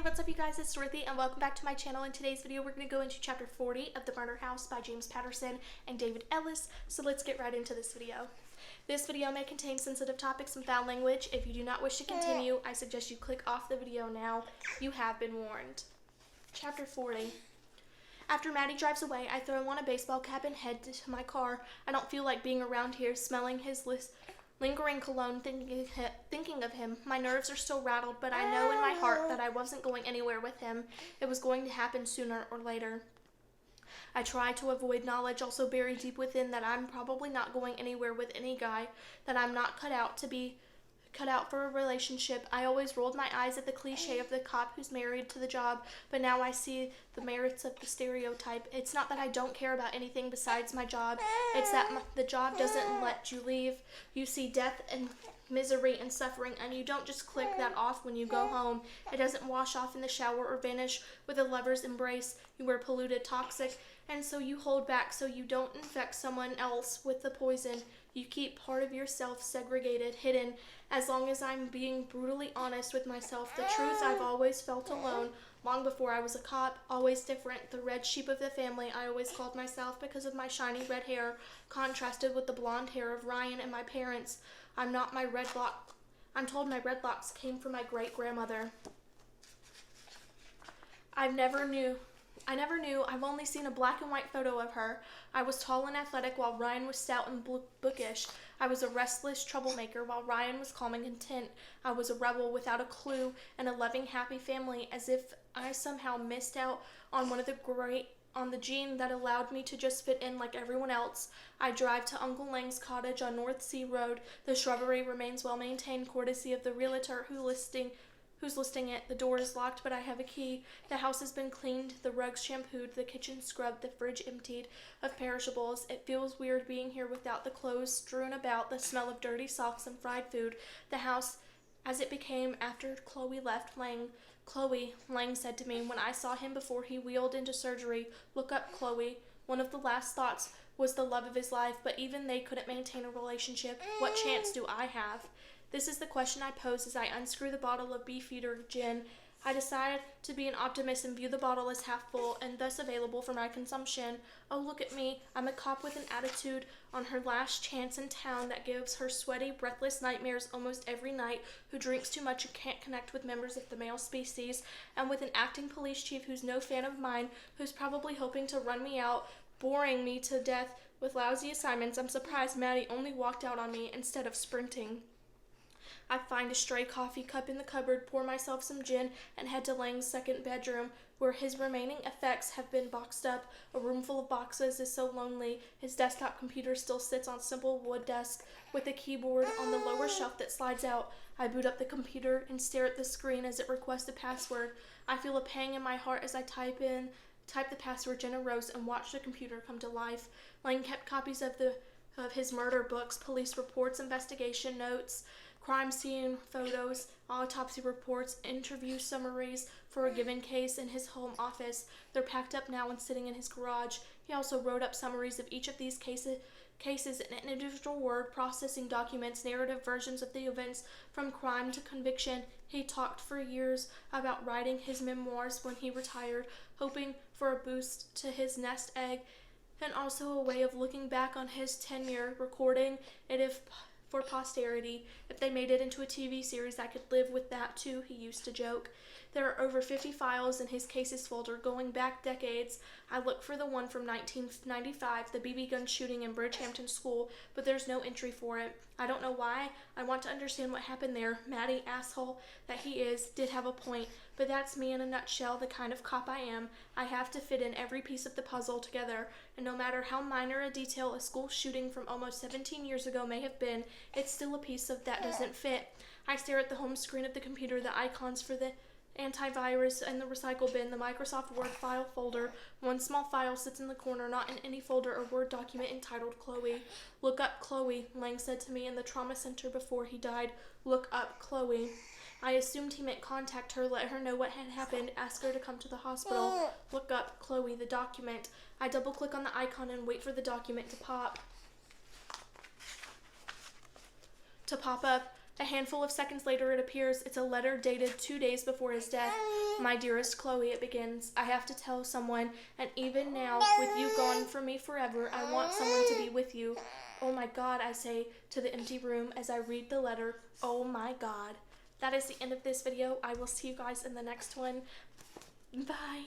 What's up you guys, it's Dorothy and welcome back to my channel. In today's video we're going to go into chapter 40 of The Murder House by James Patterson and David Ellis, so let's get right into this video. This video may contain sensitive topics and foul language. If you do not wish to continue, I suggest you click off the video now. You have been warned. Chapter 40. After Maddie drives away, I throw on a baseball cap and head to my car. I don't feel like being around here, smelling his lingering cologne, thinking of him. My nerves are still rattled, but I know in my heart that I wasn't going anywhere with him. It was going to happen sooner or later. I try to avoid knowledge also buried deep within that I'm probably not going anywhere with any guy, that I'm not cut out for a relationship. I always rolled my eyes at the cliche of the cop who's married to the job, but now I see the merits of the stereotype. It's not that I don't care about anything besides my job. It's that the job doesn't let you leave. You see death and misery and suffering, and you don't just click that off when you go home. It doesn't wash off in the shower or vanish with a lover's embrace. You are polluted, toxic, and so you hold back so you don't infect someone else with the poison. You keep part of yourself segregated, hidden. As long as I'm being brutally honest with myself, the truth I've always felt alone, long before I was a cop, always different. The red sheep of the family, I always called myself because of my shiny red hair, contrasted with the blonde hair of Ryan and my parents. I'm told my red locks came from my great-grandmother. I never knew. I've only seen a black and white photo of her. I was tall and athletic while Ryan was stout and bookish. I was a restless troublemaker while Ryan was calm and content. I was a rebel without a clue and a loving, happy family, as if I somehow missed out on the gene that allowed me to just fit in like everyone else. I drive to Uncle Lang's cottage on North Sea Road. The shrubbery remains well maintained, courtesy of the realtor who's listing it. The door is locked, but I have a key. The house has been cleaned, the rugs shampooed, the kitchen scrubbed, the fridge emptied of perishables. It feels weird being here without the clothes strewn about, the smell of dirty socks and fried food. The house as it became after Chloe left Lang. Chloe, Lang said to me when I saw him before he wheeled into surgery. Look up, Chloe. One of the last thoughts was the love of his life, but even they couldn't maintain a relationship. What chance do I have? This is the question I pose as I unscrew the bottle of Beefeater gin. I decide to be an optimist and view the bottle as half full and thus available for my consumption. Oh, look at me. I'm a cop with an attitude on her last chance in town that gives her sweaty, breathless nightmares almost every night, who drinks too much and can't connect with members of the male species, and with an acting police chief who's no fan of mine, who's probably hoping to run me out, boring me to death with lousy assignments. I'm surprised Maddie only walked out on me instead of sprinting. I find a stray coffee cup in the cupboard, pour myself some gin, and head to Lang's second bedroom, where his remaining effects have been boxed up. A room full of boxes is so lonely. His desktop computer still sits on a simple wood desk with a keyboard on the lower shelf that slides out. I boot up the computer and stare at the screen as it requests a password. I feel a pang in my heart as I type the password Jenna Rose and watch the computer come to life. Lang kept copies of his murder books, police reports, investigation notes, crime scene photos, autopsy reports, interview summaries for a given case in his home office. They're packed up now and sitting in his garage. He also wrote up summaries of each of these cases in an individual word, processing documents, narrative versions of the events from crime to conviction. He talked for years about writing his memoirs when he retired, hoping for a boost to his nest egg and also a way of looking back on his tenure, recording it for posterity. If they made it into a TV series, I could live with that too, he used to joke. There are over 50 files in his cases folder going back decades. I look for the one from 1995, the BB gun shooting in Bridgehampton School, but there's no entry for it. I don't know why. I want to understand what happened there. Maddie, asshole that he is, did have a point, but that's me in a nutshell, the kind of cop I am. I have to fit in every piece of the puzzle together, and no matter how minor a detail a school shooting from almost 17 years ago may have been, it's still a piece of that doesn't fit. I stare at the home screen of the computer, the icons for the antivirus and the recycle bin, the Microsoft Word file folder. One small file sits in the corner, not in any folder or Word document, entitled Chloe. Look up Chloe, Lang said to me in the trauma center before he died. Look up Chloe. I assumed he meant contact her, let her know what had happened, ask her to come to the hospital. Look up Chloe, the document. I double click on the icon and wait for the document to pop up. A handful of seconds later, it appears. It's a letter dated 2 days before his death. My dearest Chloe, it begins. I have to tell someone, and even now, with you gone from me forever, I want someone to be with you. Oh my God, I say to the empty room as I read the letter. Oh my God. That is the end of this video. I will see you guys in the next one. Bye.